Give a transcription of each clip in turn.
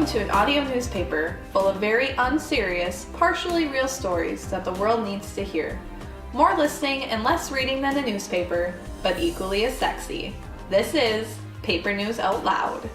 to an audio newspaper full of very unserious, partially real stories that the world needs to hear. More listening and less reading than a newspaper, but equally as sexy. This is Paper News Out Loud.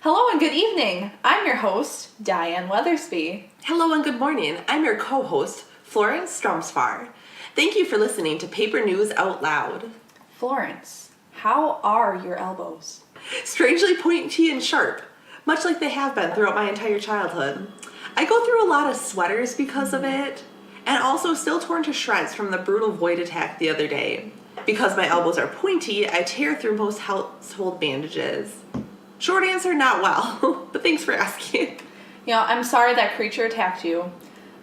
Hello and good evening. I'm your host, Diane Weathersby. Hello and good morning. I'm your co-host, Florence. Thank you for listening to Paper News Out Loud. Florence, how are your elbows? Strangely pointy and sharp, much like they have been throughout my entire childhood. I go through a lot of sweaters because of it, and also still torn to shreds from the brutal void attack the other day. Because my elbows are pointy, I tear through most household bandages. Short answer, not well, but thanks for asking. You know, I'm sorry that creature attacked you.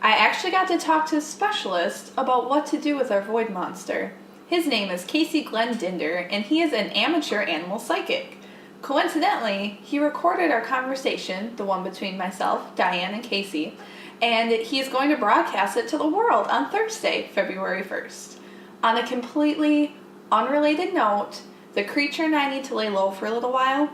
I actually got to talk to a specialist about what to do with our void monster. His name is Casey Glenn Dinder, and he is an amateur animal psychic. Coincidentally, he recorded our conversation, the one between myself, Diane, and Casey, and he is going to broadcast it to the world on Thursday, February 1st. On a completely unrelated note, the creature and I need to lay low for a little while.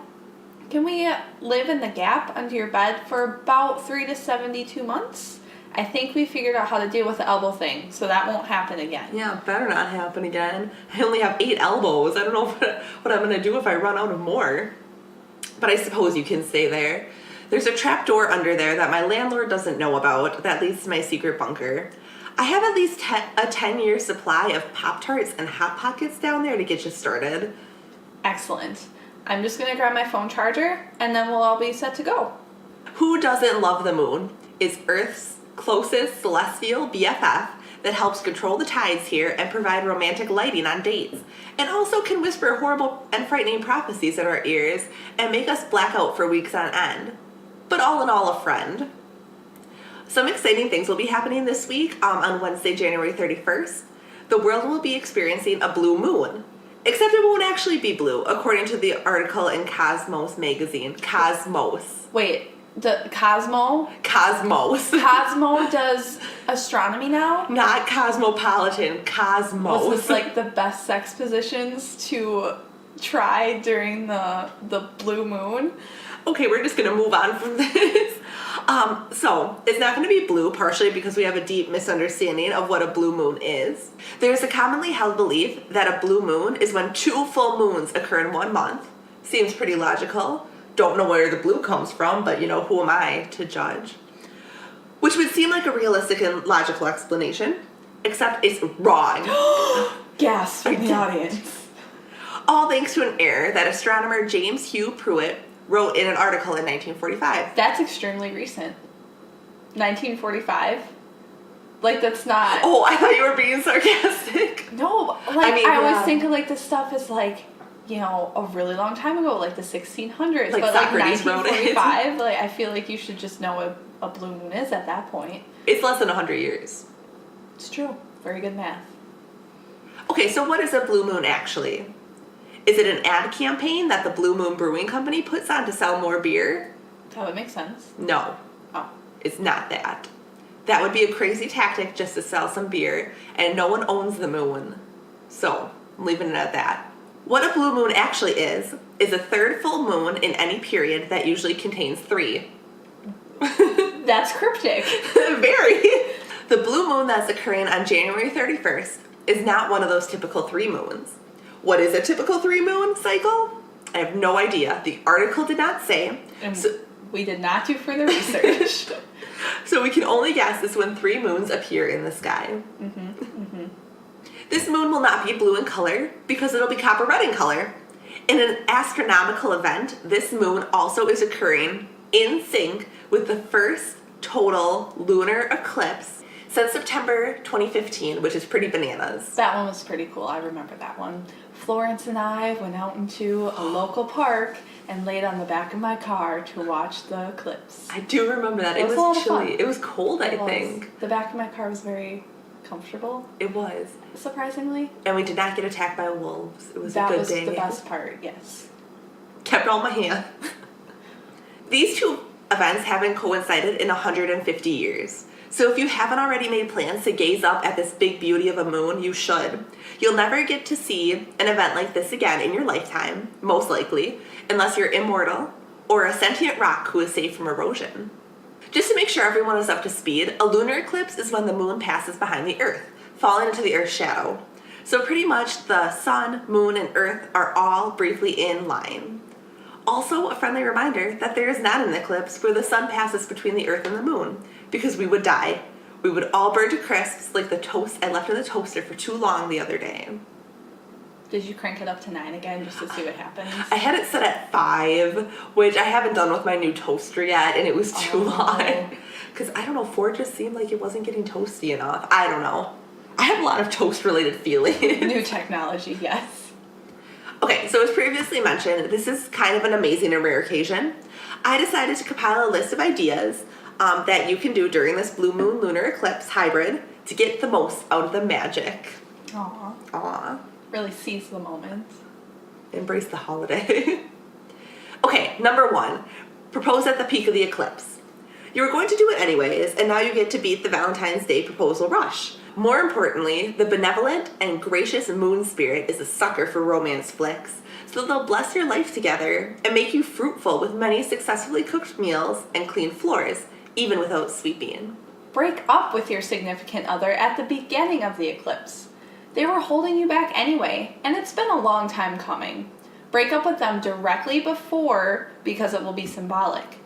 Can we live in the gap under your bed for about 3 to 72 months? I think we figured out how to deal with the elbow thing, so that won't happen again. Yeah, better not happen again. I only have 8 elbows. I don't know what I'm going to do if I run out of more. But I suppose you can stay there. There's a trap door under there that my landlord doesn't know about that leads to my secret bunker. I have at least a 10-year supply of Pop-Tarts and Hot Pockets down there to get you started. Excellent. I'm just going to grab my phone charger, and then we'll all be set to go. Who doesn't love the moon? It's Earth's closest celestial BFF that helps control the tides here and provide romantic lighting on dates, and also can whisper horrible and frightening prophecies in our ears and make us black out for weeks on end. But all in all, a friend. Some exciting things will be happening this week. On Wednesday, January 31st, the world will be experiencing a blue moon. Except it won't actually be blue, according to the article in Cosmos magazine. Cosmos. Wait, the Cosmo? Cosmos. Cosmo does astronomy now? Not cosmopolitan, Cosmos. Was this like the best sex positions to try during the blue moon? Okay, we're just going to move on from this. So, it's not going to be blue, partially because we have a deep misunderstanding of what a blue moon is. There's a commonly held belief that a blue moon is when 2 full moons occur in 1 month. Seems pretty logical. Don't know where the blue comes from, but you know, who am I to judge? Which would seem like a realistic and logical explanation, except it's wrong. Gasp from the audience. All thanks to an error that astronomer James Hugh Pruitt wrote in an article in 1945. That's extremely recent. 1945? Like, that's not... Oh, I thought you were being sarcastic. No, like, I always think of, like, this stuff as, like, you know, a really long time ago, like the 1600s. Like but, Socrates like, 1945, wrote it. like, I feel like you should just know what a blue moon is at that point. It's less than 100 years. It's true. Very good math. Okay, so what is a blue moon actually? Is it an ad campaign that the Blue Moon Brewing Company puts on to sell more beer? That would make sense. No. Oh. It's not that. That would be a crazy tactic just to sell some beer, and no one owns the moon. So, I'm leaving it at that. What a blue moon actually is a third full moon in any period that usually contains 3. That's cryptic. Very. The blue moon that's occurring on January 31st is not one of those typical 3 moons. What is a typical 3-moon cycle? I have no idea. The article did not say. And we did not do further research. So we can only guess this when 3 moons appear in the sky. Mm-hmm, mm-hmm. This moon will not be blue in color because it'll be copper red in color. In an astronomical event, this moon also is occurring in sync with the first total lunar eclipse since September 2015, which is pretty bananas. That one was pretty cool. I remember that one. Florence and I went out into a local park and laid on the back of my car to watch the eclipse. I do remember that. It was chilly. It was cold, I think. The back of my car was very comfortable. It was. Surprisingly. And we did not get attacked by wolves. It was a good day. That was the best part, yes. Kept all my hands. These 2 events haven't coincided in 150 years. So if you haven't already made plans to gaze up at this big beauty of a moon, you should. You'll never get to see an event like this again in your lifetime, most likely, unless you're immortal or a sentient rock who is safe from erosion. Just to make sure everyone is up to speed, a lunar eclipse is when the moon passes behind the Earth, falling into the Earth's shadow. So pretty much the sun, moon, and Earth are all briefly in line. Also, a friendly reminder that there is not an eclipse where the sun passes between the Earth and the moon, because we would die. We would all burn to crisps like the toast I left in the toaster for too long the other day. Did you crank it up to 9 again just to see what happens? I had it set at 5, which I haven't done with my new toaster yet, and it was too long. Because, I don't know, 4 just seemed like it wasn't getting toasty enough. I don't know. I have a lot of toast-related feelings. New technology, yes. Okay, so as previously mentioned, this is kind of an amazing and rare occasion. I decided to compile a list of ideas that you can do during this blue moon lunar eclipse hybrid to get the most out of the magic. Aww. Really seize the moment. Embrace the holiday. Okay, number 1, propose at the peak of the eclipse. You were going to do it anyways, and now you get to beat the Valentine's Day proposal rush. More importantly, the benevolent and gracious moon spirit is a sucker for romance flicks, so they'll bless your life together and make you fruitful with many successfully cooked meals and clean floors, even without sweeping. Break up with your significant other at the beginning of the eclipse. They were holding you back anyway, and it's been a long time coming. Break up with them directly before because it will be symbolic.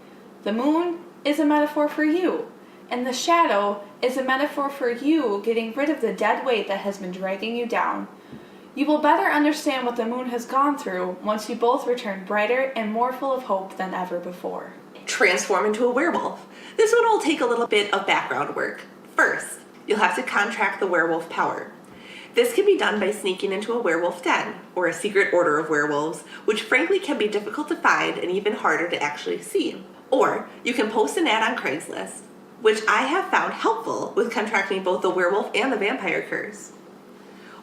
The moon is a metaphor for you, and the shadow is a metaphor for you getting rid of the dead weight that has been dragging you down. You will better understand what the moon has gone through once you both return brighter and more full of hope than ever before. Transform into a werewolf. This one will take a little bit of background work. First, you'll have to contract the werewolf power. This can be done by sneaking into a werewolf den, or a secret order of werewolves, which frankly can be difficult to find and even harder to actually see. Or you can post an ad on Craigslist, which I have found helpful with contracting both the werewolf and the vampire curse.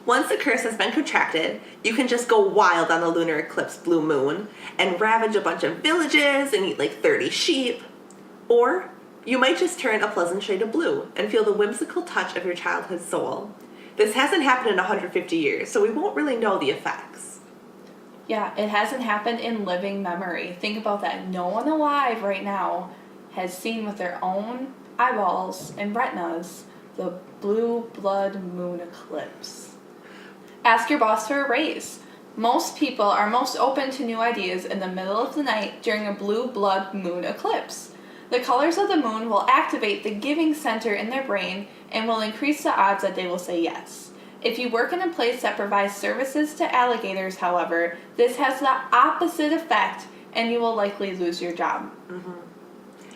Once the curse has been contracted, you can just go wild on the lunar eclipse blue moon and ravage a bunch of villages and eat like 30 sheep. Or you might just turn a pleasant shade of blue and feel the whimsical touch of your childhood soul. This hasn't happened in 150 years, so we won't really know the effects. Yeah, it hasn't happened in living memory. Think about that. No one alive right now has seen with their own eyeballs and retinas the blue blood moon eclipse. Ask your boss for a raise. Most people are most open to new ideas in the middle of the night during a blue blood moon eclipse. The colors of the moon will activate the giving center in their brain and will increase the odds that they will say yes. If you work in a place that provides services to alligators, however, this has the opposite effect and you will likely lose your job. Mm-hmm.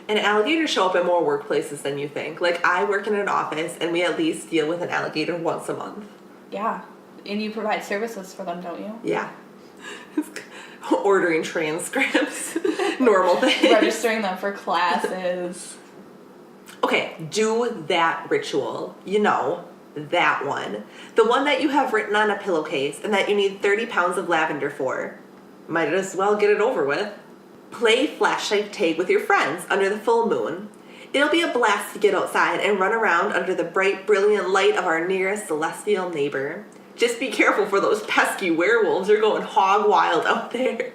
And alligators show up in more workplaces than you think. Like, I work in an office and we at least deal with an alligator once a month. Yeah. And you provide services for them, don't you? Yeah. Ordering transcripts. Normal things. Registering them for classes. Okay, do that ritual. You know, that one. The one that you have written on a pillowcase and that you need 30 pounds of lavender for. Might as well get it over with. Play flashlight tag with your friends under the full moon. It'll be a blast to get outside and run around under the bright, brilliant light of our nearest celestial neighbor. Just be careful for those pesky werewolves. They're going hog wild out there.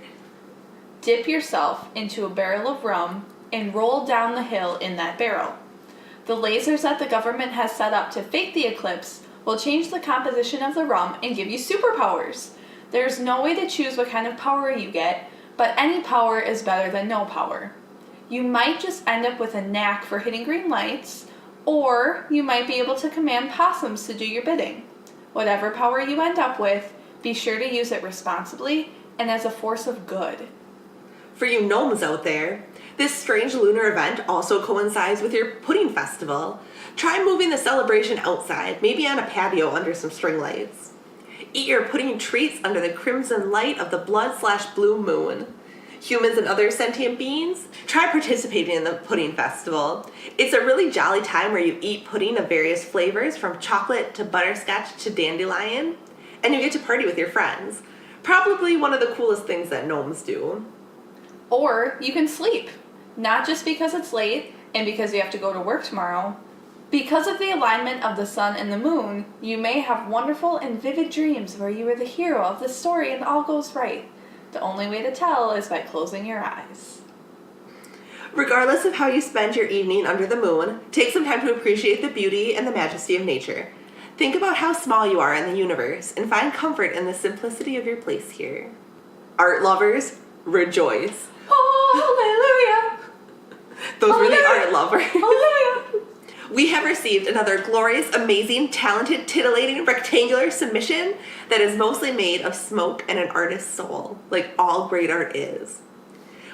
Dip yourself into a barrel of rum and roll down the hill in that barrel. The lasers that the government has set up to fake the eclipse will change the composition of the rum and give you superpowers. There's no way to choose what kind of power you get, but any power is better than no power. You might just end up with a knack for hitting green lights, or you might be able to command possums to do your bidding. Whatever power you end up with, be sure to use it responsibly and as a force of good. For you gnomes out there, this strange lunar event also coincides with your pudding festival. Try moving the celebration outside, maybe on a patio under some string lights. Eat your pudding treats under the crimson light of the blood/blue moon. Humans and other sentient beings, try participating in the pudding festival. It's a really jolly time where you eat pudding of various flavors, from chocolate to butterscotch to dandelion, and you get to party with your friends. Probably one of the coolest things that gnomes do. Or you can sleep, not just because it's late and because you have to go to work tomorrow, Because of the alignment of the sun and the moon, you may have wonderful and vivid dreams where you are the hero of the story and all goes right. The only way to tell is by closing your eyes. Regardless of how you spend your evening under the moon, take some time to appreciate the beauty and the majesty of nature. Think about how small you are in the universe and find comfort in the simplicity of your place here. Art lovers, rejoice. Hallelujah! Those were the Hallelujah! art lovers. Hallelujah! We have received another glorious, amazing, talented, titillating, rectangular submission that is mostly made of smoke and an artist's soul, like all great art is.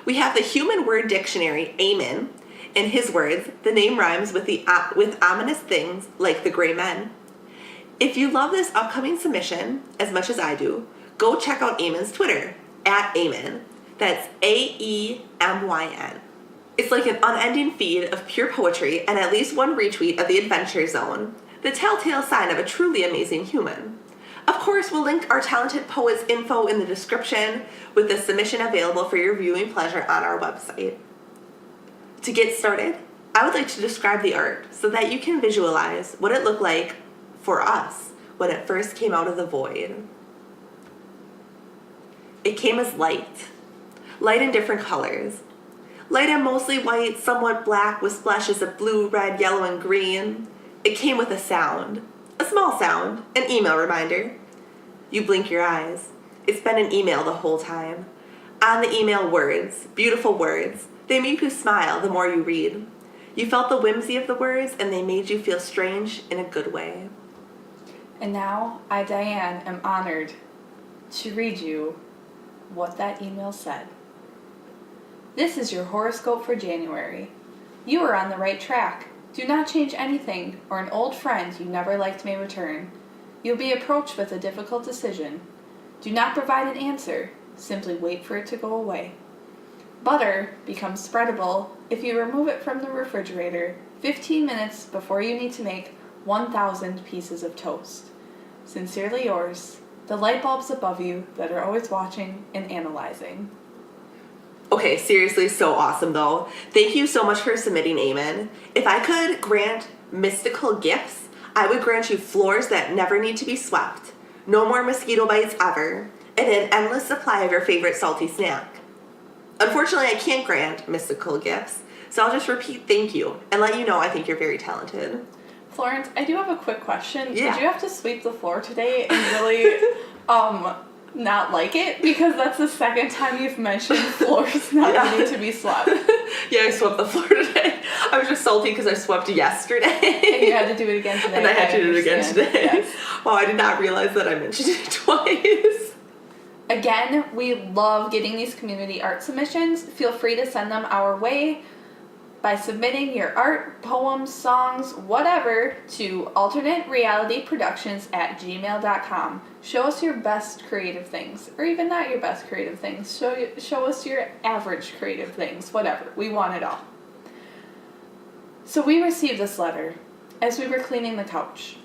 We have the human word dictionary, Amen. In his words, the name rhymes with ominous things like the gray men. If you love this upcoming submission as much as I do, go check out Amen's Twitter, @Amen. That's AEMYN. It's like an unending feed of pure poetry and at least one retweet of the Adventure Zone, the telltale sign of a truly amazing human. Of course, we'll link our talented poet's info in the description with the submission available for your viewing pleasure on our website. To get started, I would like to describe the art so that you can visualize what it looked like for us when it first came out of the void. It came as light in different colors. Light and mostly white, somewhat black with splashes of blue, red, yellow, and green. It came with a sound. A small sound. An email reminder. You blink your eyes. It's been an email the whole time. On the email, words. Beautiful words. They make you smile the more you read. You felt the whimsy of the words, and they made you feel strange in a good way. And now, I, Diane, am honored to read you what that email said. This is your horoscope for January. You are on the right track. Do not change anything, or an old friend you never liked may return. You'll be approached with a difficult decision. Do not provide an answer. Simply wait for it to go away. Butter becomes spreadable if you remove it from the refrigerator 15 minutes before you need to make 1,000 pieces of toast. Sincerely yours, the light bulbs above you that are always watching and analyzing. Okay, seriously, so awesome though. Thank you so much for submitting, Amen. If I could grant mystical gifts, I would grant you floors that never need to be swept, no more mosquito bites ever, and an endless supply of your favorite salty snack. Unfortunately, I can't grant mystical gifts, so I'll just repeat thank you and let you know I think you're very talented. Florence, I do have a quick question. Yeah. Did you have to sweep the floor today and really not like it? Because that's the second time you've mentioned floors not needing to be swept. Yeah, I swept the floor today. I was just salty because I swept yesterday. And you had to do it again today. And I had to do it again today. Yes. Wow, I did not realize that I mentioned it twice. Again, we love getting these community art submissions. Feel free to send them our way by submitting your art, poems, songs, whatever to alternaterealityproductions@gmail.com. Show us your best creative things, or even not your best creative things. Show us your average creative things, whatever. We want it all. So we received this letter as we were cleaning the couch.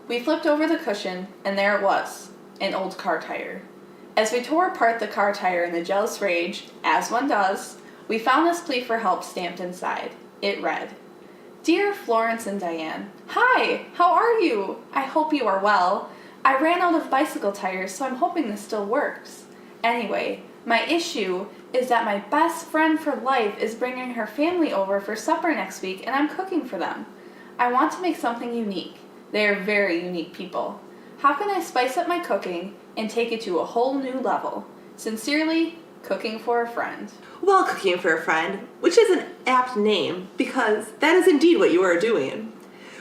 We flipped over the cushion, and there it was, an old car tire. As we tore apart the car tire in the jealous rage, as one does, we found this plea for help stamped inside. It read, "Dear Florence and Diane, hi, how are you? I hope you are well. I ran out of bicycle tires, so I'm hoping this still works. Anyway, my issue is that my best friend for life is bringing her family over for supper next week, and I'm cooking for them. I want to make something unique. They are very unique people. How can I spice up my cooking and take it to a whole new level? Sincerely, Cooking for a Friend." Well, Cooking for a Friend, which is an apt name because that is indeed what you are doing.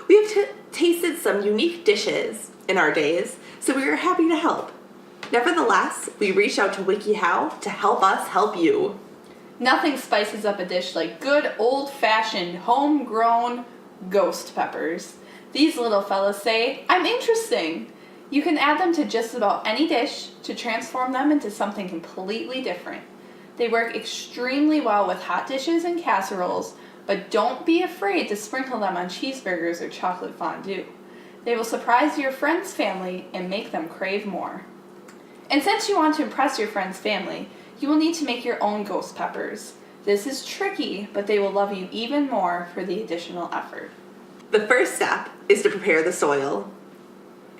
We have tasted some unique dishes in our days, so we are happy to help. Nevertheless, we reached out to WikiHow to help us help you. Nothing spices up a dish like good old-fashioned homegrown ghost peppers. These little fellas say, "I'm interesting." You can add them to just about any dish to transform them into something completely different. They work extremely well with hot dishes and casseroles, but don't be afraid to sprinkle them on cheeseburgers or chocolate fondue. They will surprise your friend's family and make them crave more. And since you want to impress your friend's family, you will need to make your own ghost peppers. This is tricky, but they will love you even more for the additional effort. The first step is to prepare the soil.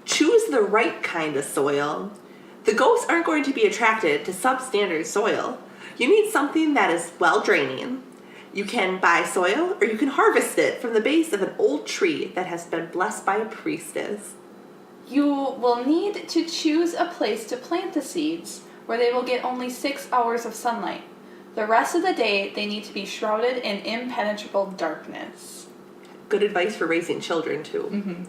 Choose the right kind of soil. The ghosts aren't going to be attracted to substandard soil. You need something that is well draining. You can buy soil or you can harvest it from the base of an old tree that has been blessed by a priestess. You will need to choose a place to plant the seeds where they will get only 6 hours of sunlight. The rest of the day, they need to be shrouded in impenetrable darkness. Good advice for raising children, too.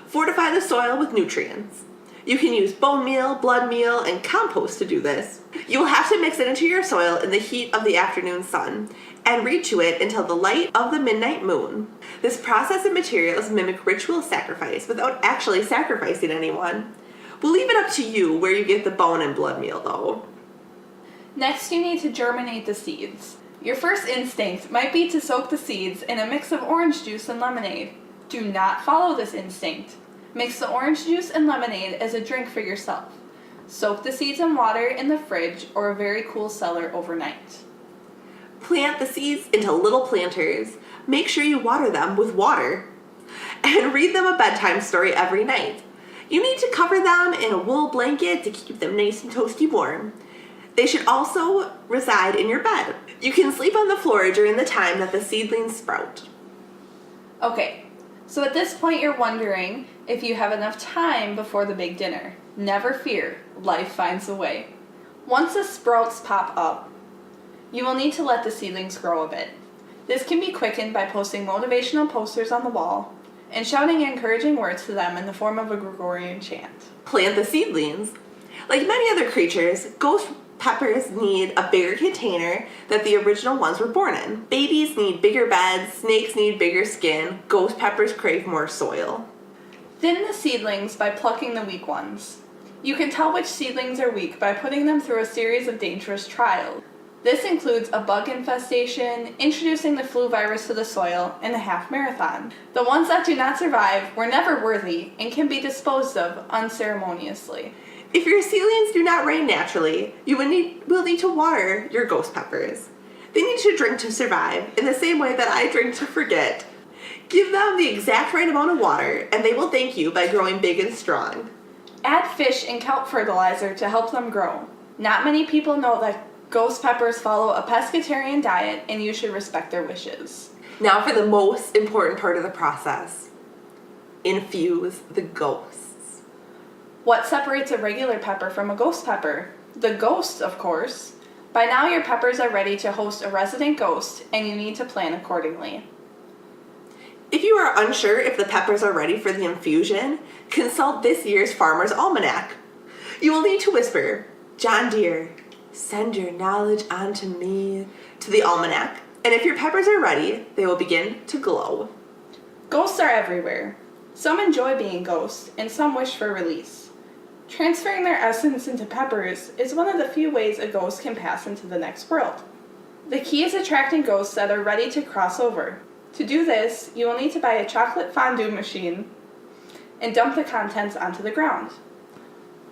Fortify the soil with nutrients. You can use bone meal, blood meal, and compost to do this. You will have to mix it into your soil in the heat of the afternoon sun and read to it until the light of the midnight moon. This process and materials mimic ritual sacrifice without actually sacrificing anyone. We'll leave it up to you where you get the bone and blood meal, though. Next, you need to germinate the seeds. Your first instinct might be to soak the seeds in a mix of orange juice and lemonade. Do not follow this instinct. Mix the orange juice and lemonade as a drink for yourself. Soak the seeds in water in the fridge or a very cool cellar overnight. Plant the seeds into little planters. Make sure you water them with water. And read them a bedtime story every night. You need to cover them in a wool blanket to keep them nice and toasty warm. They should also reside in your bed. You can sleep on the floor during the time that the seedlings sprout. Okay, so at this point you're wondering if you have enough time before the big dinner. Never fear, life finds a way. Once the sprouts pop up, you will need to let the seedlings grow a bit. This can be quickened by posting motivational posters on the wall and shouting encouraging words to them in the form of a Gregorian chant. Plant the seedlings. Like many other creatures, ghost peppers need a bigger container that the original ones were born in. Babies need bigger beds, snakes need bigger skin, ghost peppers crave more soil. Thin the seedlings by plucking the weak ones. You can tell which seedlings are weak by putting them through a series of dangerous trials. This includes a bug infestation, introducing the flu virus to the soil, and a half marathon. The ones that do not survive were never worthy and can be disposed of unceremoniously. If your seedlings do not rain naturally, you will need to water your ghost peppers. They need to drink to survive, in the same way that I drink to forget. Give them the exact right amount of water, and they will thank you by growing big and strong. Add fish and kelp fertilizer to help them grow. Not many people know that ghost peppers follow a pescatarian diet, and you should respect their wishes. Now for the most important part of the process. Infuse the ghosts. What separates a regular pepper from a ghost pepper? The ghost, of course. By now your peppers are ready to host a resident ghost, and you need to plan accordingly. If you are unsure if the peppers are ready for the infusion, consult this year's Farmer's Almanac. You will need to whisper, "John Deere, send your knowledge onto me," to the almanac, and if your peppers are ready, they will begin to glow. Ghosts are everywhere. Some enjoy being ghosts, and some wish for release. Transferring their essence into peppers is one of the few ways a ghost can pass into the next world. The key is attracting ghosts that are ready to cross over. To do this, you will need to buy a chocolate fondue machine and dump the contents onto the ground.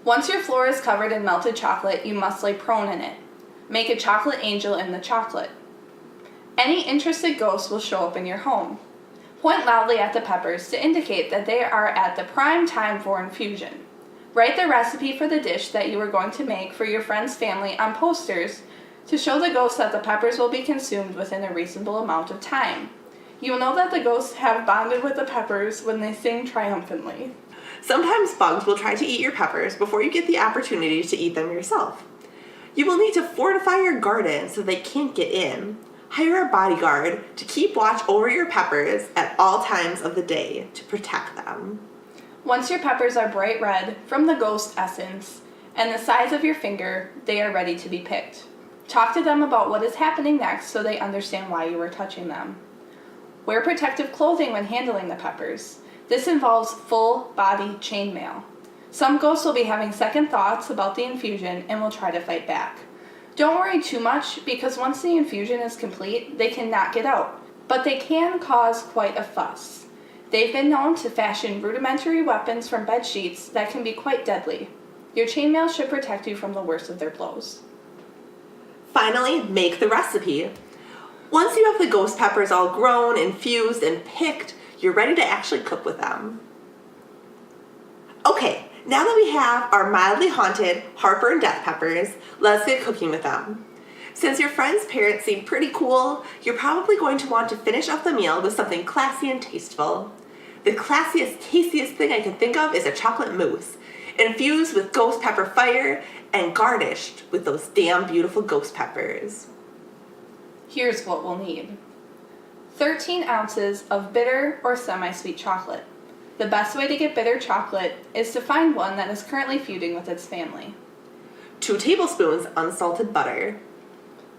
Once your floor is covered in melted chocolate, you must lay prone in it. Make a chocolate angel in the chocolate. Any interested ghosts will show up in your home. Point loudly at the peppers to indicate that they are at the prime time for infusion. Write the recipe for the dish that you are going to make for your friend's family on posters to show the ghosts that the peppers will be consumed within a reasonable amount of time. You will know that the ghosts have bonded with the peppers when they sing triumphantly. Sometimes bugs will try to eat your peppers before you get the opportunity to eat them yourself. You will need to fortify your garden so they can't get in. Hire a bodyguard to keep watch over your peppers at all times of the day to protect them. Once your peppers are bright red from the ghost essence and the size of your finger, they are ready to be picked. Talk to them about what is happening next so they understand why you are touching them. Wear protective clothing when handling the peppers. This involves full body chainmail. Some ghosts will be having second thoughts about the infusion and will try to fight back. Don't worry too much because once the infusion is complete, they cannot get out, but they can cause quite a fuss. They've been known to fashion rudimentary weapons from bed sheets that can be quite deadly. Your chainmail should protect you from the worst of their blows. Finally, make the recipe. Once you have the ghost peppers all grown, infused, and picked, you're ready to actually cook with them. Okay, now that we have our mildly haunted heartburn death peppers, let's get cooking with them. Since your friend's parents seem pretty cool, you're probably going to want to finish off the meal with something classy and tasteful. The classiest, tastiest thing I can think of is a chocolate mousse, infused with ghost pepper fire and garnished with those damn beautiful ghost peppers. Here's what we'll need. 13 ounces of bitter or semi-sweet chocolate. The best way to get bitter chocolate is to find one that is currently feuding with its family. 2 tablespoons unsalted butter.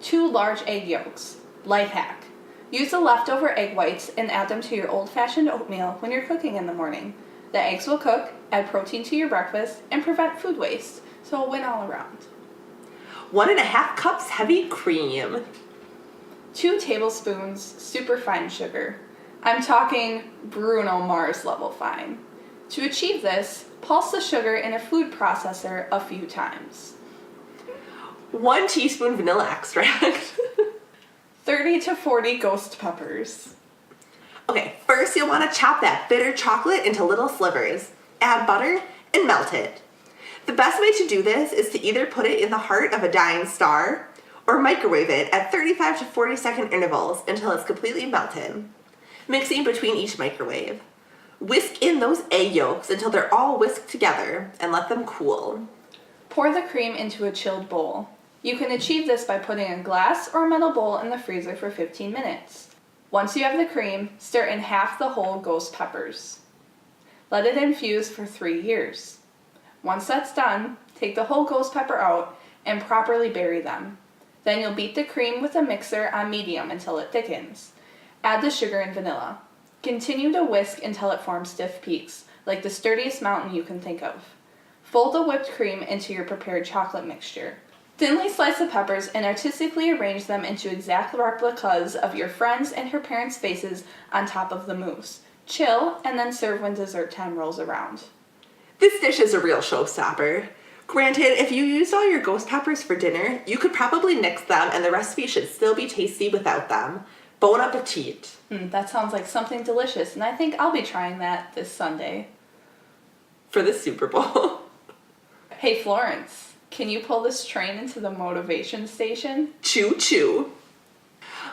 2 large egg yolks. Life hack. Use the leftover egg whites and add them to your old-fashioned oatmeal when you're cooking in the morning. The eggs will cook, add protein to your breakfast, and prevent food waste, so it'll win all around. 1.5 cups heavy cream. 2 tablespoons superfine sugar. I'm talking Bruno Mars level fine. To achieve this, pulse the sugar in a food processor a few times. 1 teaspoon vanilla extract. 30 to 40 ghost peppers. Okay, first you'll want to chop that bitter chocolate into little slivers, add butter, and melt it. The best way to do this is to either put it in the heart of a dying star or microwave it at 35 to 40 second intervals until it's completely melted, mixing between each microwave. Whisk in those egg yolks until they're all whisked together and let them cool. Pour the cream into a chilled bowl. You can achieve this by putting a glass or metal bowl in the freezer for 15 minutes. Once you have the cream, stir in half the whole ghost peppers. Let it infuse for 3 years. Once that's done, take the whole ghost pepper out and properly bury them. Then you'll beat the cream with a mixer on medium until it thickens. Add the sugar and vanilla. Continue to whisk until it forms stiff peaks, like the sturdiest mountain you can think of. Fold the whipped cream into your prepared chocolate mixture. Thinly slice the peppers and artistically arrange them into exact replicas of your friends and her parents' faces on top of the mousse. Chill, and then serve when dessert time rolls around. This dish is a real showstopper. Granted, if you used all your ghost peppers for dinner, you could probably nix them and the recipe should still be tasty without them. Bon appetit. That sounds like something delicious, and I think I'll be trying that this Sunday. For the Super Bowl. Hey Florence, can you pull this train into the motivation station? Choo choo.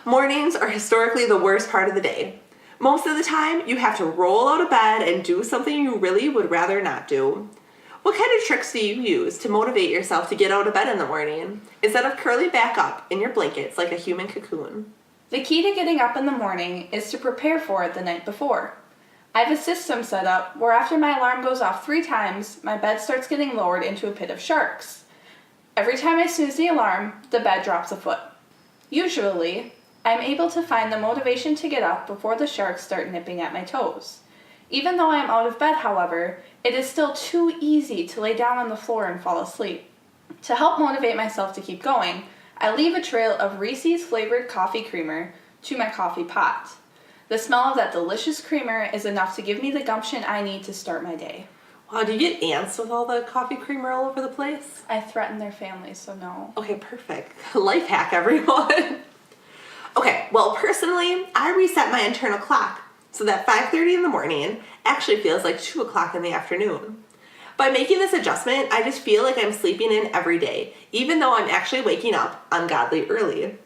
Mornings are historically the worst part of the day. Most of the time, you have to roll out of bed and do something you really would rather not do. What kind of tricks do you use to motivate yourself to get out of bed in the morning, instead of curling back up in your blankets like a human cocoon? The key to getting up in the morning is to prepare for it the night before. I have a system set up where after my alarm goes off 3 times, my bed starts getting lowered into a pit of sharks. Every time I snooze the alarm, the bed drops a foot. Usually, I'm able to find the motivation to get up before the sharks start nipping at my toes. Even though I am out of bed, however, it is still too easy to lay down on the floor and fall asleep. To help motivate myself to keep going, I leave a trail of Reese's flavored coffee creamer to my coffee pot. The smell of that delicious creamer is enough to give me the gumption I need to start my day. Wow, do you get ants with all the coffee creamer all over the place? I threaten their families, so no. Okay, perfect. Life hack, everyone. Okay, well, personally, I reset my internal clock so that 5:30 in the morning actually feels like 2 o'clock in the afternoon. By making this adjustment, I just feel like I'm sleeping in every day, even though I'm actually waking up ungodly early.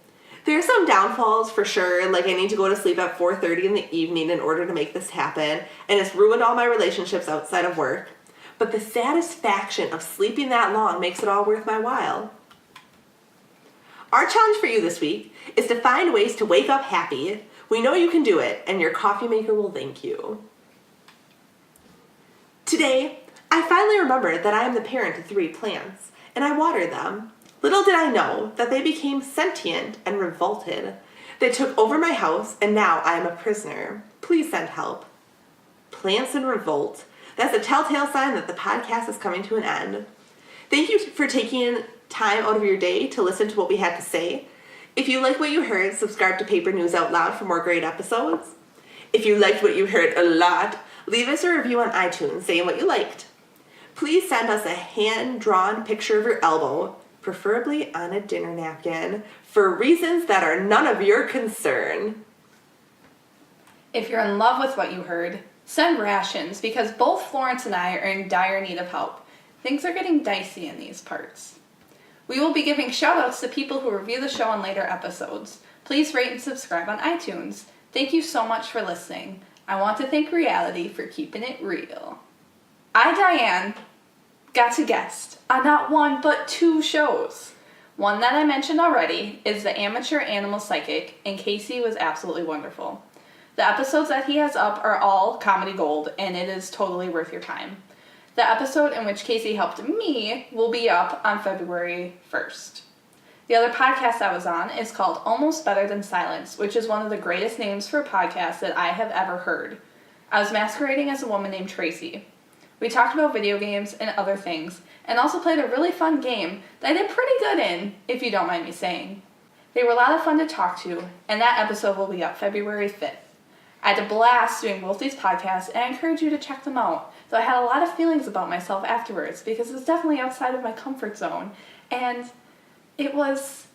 There are some downfalls for sure, like I need to go to sleep at 4:30 in the evening in order to make this happen, and it's ruined all my relationships outside of work. But the satisfaction of sleeping that long makes it all worth my while. Our challenge for you this week is to find ways to wake up happy. We know you can do it, and your coffee maker will thank you. Today, I finally remembered that I am the parent of 3 plants, and I watered them. Little did I know that they became sentient and revolted. They took over my house, and now I am a prisoner. Please send help. Plants in revolt. That's a telltale sign that the podcast is coming to an end. Thank you for taking time out of your day to listen to what we had to say. If you like what you heard, subscribe to Paper News Out Loud for more great episodes. If you liked what you heard a lot, leave us a review on iTunes saying what you liked. Please send us a hand-drawn picture of your elbow, preferably on a dinner napkin, for reasons that are none of your concern. If you're in love with what you heard, send rations because both Florence and I are in dire need of help. Things are getting dicey in these parts. We will be giving shoutouts to people who review the show in later episodes. Please rate and subscribe on iTunes. Thank you so much for listening. I want to thank reality for keeping it real. I, Diane, got to guest on not one but 2 shows. One that I mentioned already is the Amateur Animal Psychic, and Casey was absolutely wonderful. The episodes that he has up are all comedy gold, and it is totally worth your time. The episode in which Casey helped me will be up on February 1st. The other podcast I was on is called Almost Better Than Silence, which is one of the greatest names for a podcast that I have ever heard. I was masquerading as a woman named Tracy. We talked about video games and other things, and also played a really fun game that I did pretty good in, if you don't mind me saying. They were a lot of fun to talk to, and that episode will be up February 5th. I had a blast doing both these podcasts, and I encourage you to check them out, though I had a lot of feelings about myself afterwards, because it was definitely outside of my comfort zone, and it was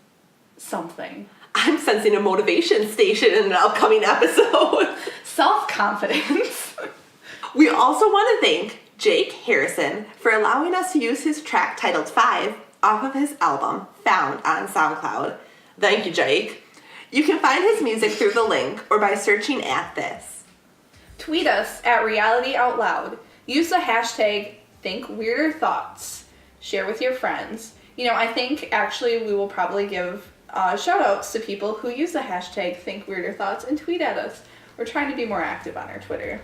something. I'm sensing a motivation station in an upcoming episode. Self-confidence. We also want to thank Jake Harrison for allowing us to use his track titled 5 off of his album, found on SoundCloud. Thank you, Jake. You can find his music through the link or by searching at this. Tweet us at Reality Out Loud. Use the hashtag ThinkWeirderThoughts. Share with your friends. I think actually we will probably give shout outs to people who use the hashtag ThinkWeirderThoughts and tweet at us. We're trying to be more active on our Twitter.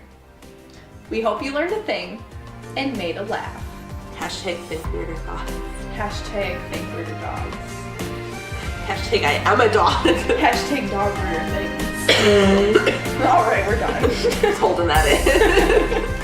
We hope you learned a thing and made a laugh. Hashtag ThinkWeirderThoughts. Hashtag ThinkWeirderDogs. Hashtag I am a dog. Hashtag dog weirder things. All right, we're done. Just holding that in.